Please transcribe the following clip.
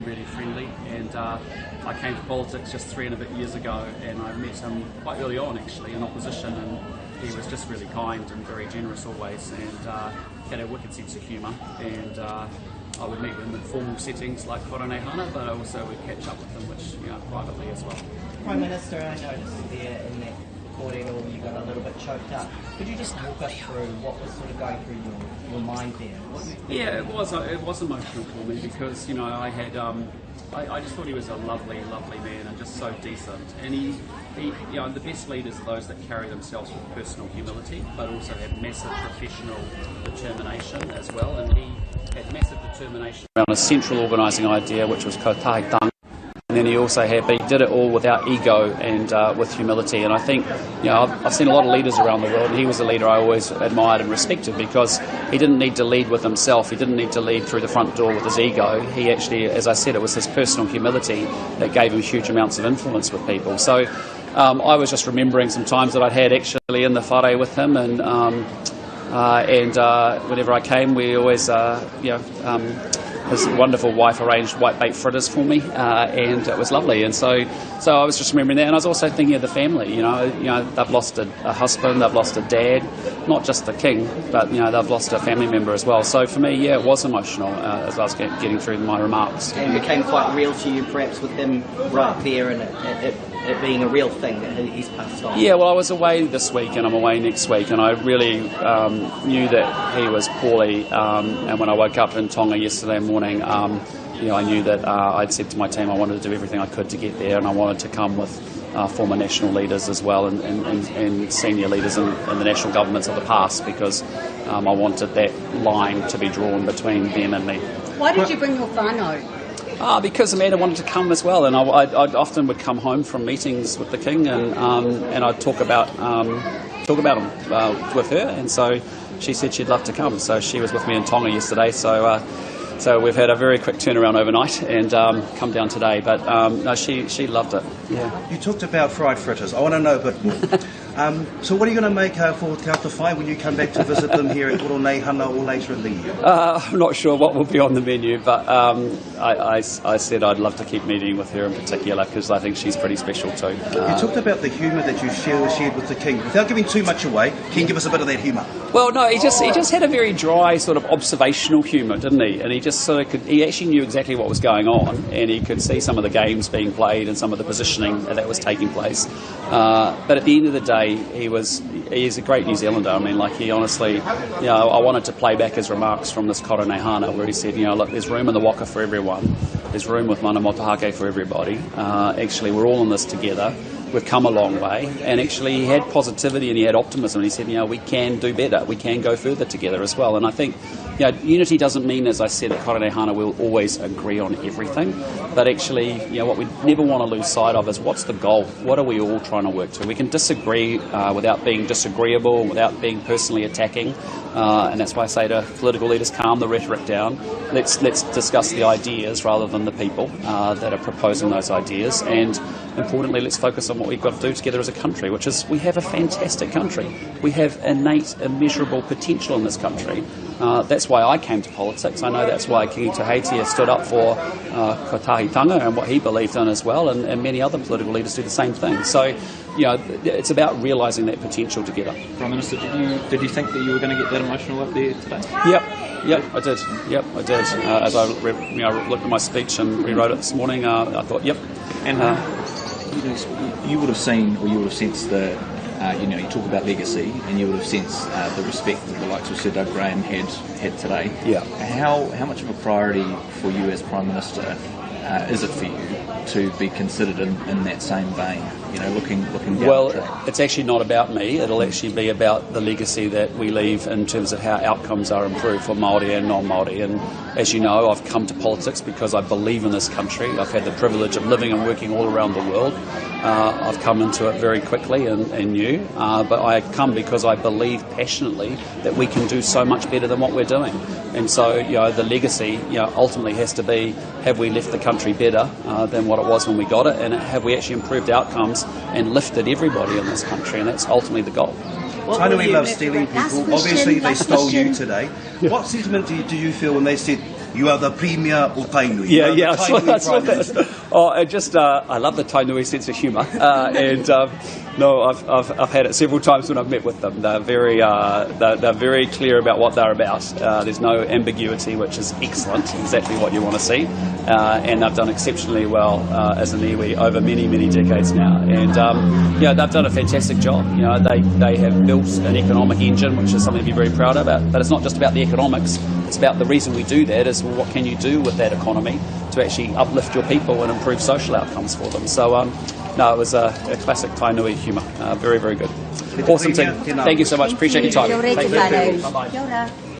really friendly, and I came to politics just 3 and a bit years ago, and I met him quite early on actually in opposition, and he was just really kind and very generous always, and had a wicked sense of humour, and I would meet with him in formal settings like Kōrane but I also would catch up with him, which privately as well. Prime Minister, I noticed there in that corridor you got a little bit choked up. Could you just walk us through what was sort of going through your mind there? Yeah, it was emotional for me because I had I just thought he was a lovely man and just so decent. And he the best leaders are those that carry themselves with personal humility, but also have massive professional determination as well. And he had massive determination around a central organising idea, which was kotahi tangi. And then he also had, but he did it all without ego and with humility. And I think, I've seen a lot of leaders around the world, and he was a leader I always admired and respected because he didn't need to lead with himself. He didn't need to lead through the front door with his ego. He actually, as I said, it was his personal humility that gave him huge amounts of influence with people. So I was just remembering some times that I'd had actually in the whare with him, and whenever I came, we always, his wonderful wife arranged whitebait fritters for me, and it was lovely. And so I was just remembering that, and I was also thinking of the family. They've lost a husband, they've lost a dad, not just the king, but they've lost a family member as well. So for me, it was emotional as I was getting through my remarks. And it became quite real to you, perhaps, with him right there, and it being a real thing that he's passed on. Yeah, well, I was away this week and I'm away next week, and I really knew that he was poorly, and when I woke up in Tonga yesterday morning, I knew that I'd said to my team I wanted to do everything I could to get there, and I wanted to come with former national leaders as well, and senior leaders in the national governments of the past, because I wanted that line to be drawn between them and me. Why did you bring your whānau? Because Amanda wanted to come as well, and I often would come home from meetings with the King, and I'd talk about him with her, and so she said she'd love to come. So she was with me in Tonga yesterday. So we've had a very quick turnaround overnight and come down today. But no, she loved it. Yeah. You talked about fried fritters. I want to know a bit more. So what are you going to make for Te Ao Whai when you come back to visit them here at Kōrane or later in the year? I'm not sure what will be on the menu, but I said I'd love to keep meeting with her in particular because I think she's pretty special too. You talked about the humour that you shared with the King. Without giving too much away, can you give us a bit of that humour? Well, no, he just had a very dry sort of observational humour, didn't he? And he just sort of he actually knew exactly what was going on, and he could see some of the games being played and some of the positioning that was taking place. But at the end of the day, he's a great New Zealander. I mean, like he honestly, I wanted to play back his remarks from this Kōrane hana where he said, look, there's room in the waka for everyone. There's room with mana motuhake for everybody. Actually, we're all in this together. We've come a long way, and actually he had positivity and he had optimism, and he said, we can do better, we can go further together as well. And I think, unity doesn't mean, as I said, at Kōrane hana we'll always agree on everything, but actually, what we never want to lose sight of is what's the goal? What are we all trying to work to? We can disagree without being disagreeable, without being personally attacking, and that's why I say to political leaders, calm the rhetoric down. Let's discuss the ideas rather than the people that are proposing those ideas, and importantly, let's focus on what we've got to do together as a country, which is we have a fantastic country. We have innate, immeasurable potential in this country. That's why I came to politics. I know that's why Kiingi Tūheitia stood up for kotahitanga and what he believed in as well, and many other political leaders do the same thing. So, it's about realising that potential together. Prime Minister, did you think that you were going to get that emotional up there today? Yep, I did. As I looked at my speech and rewrote it this morning, I thought, yep. And you would have seen, or you would have sensed the, you talk about legacy, and you would have sensed the respect that the likes of Sir Doug Graham had today. Yeah. How much of a priority for you as Prime Minister is it for you to be considered in that same vein? Looking down well, the track? It's actually not about me. It'll actually be about the legacy that we leave in terms of how outcomes are improved for Māori and non-Māori. And as you know, I've come to politics because I believe in this country. I've had the privilege of living and working all around the world. I've come into it very quickly and new, but I come because I believe passionately that we can do so much better than what we're doing. And so, the legacy, ultimately has to be, have we left the country better than what it was when we got it, and have we actually improved outcomes and lifted everybody in this country, and that's ultimately the goal. Tainui loves stealing people. Obviously, they stole you today. What sentiment do you feel when they said You are the premier of Tainui. Yeah, You are the Tainui that's Prime what Minister. I love the Tainui sense of humour, and no, I've had it several times when I've met with them. They're very clear about what they're about. There's no ambiguity, which is excellent, exactly what you want to see, and they've done exceptionally well as an iwi over many, many decades now. And they've done a fantastic job. You know, they have built an economic engine, which is something to be very proud about. But it's not just about the economics. It's about the reason we do that is, well, what can you do with that economy to actually uplift your people and improve social outcomes for them. So, no, it was a classic Tainui humour. Very, very good. Awesome team. Thank you so much. Appreciate your time. Kia ora, Thank you. te whānau. Bye-bye. Kia ora.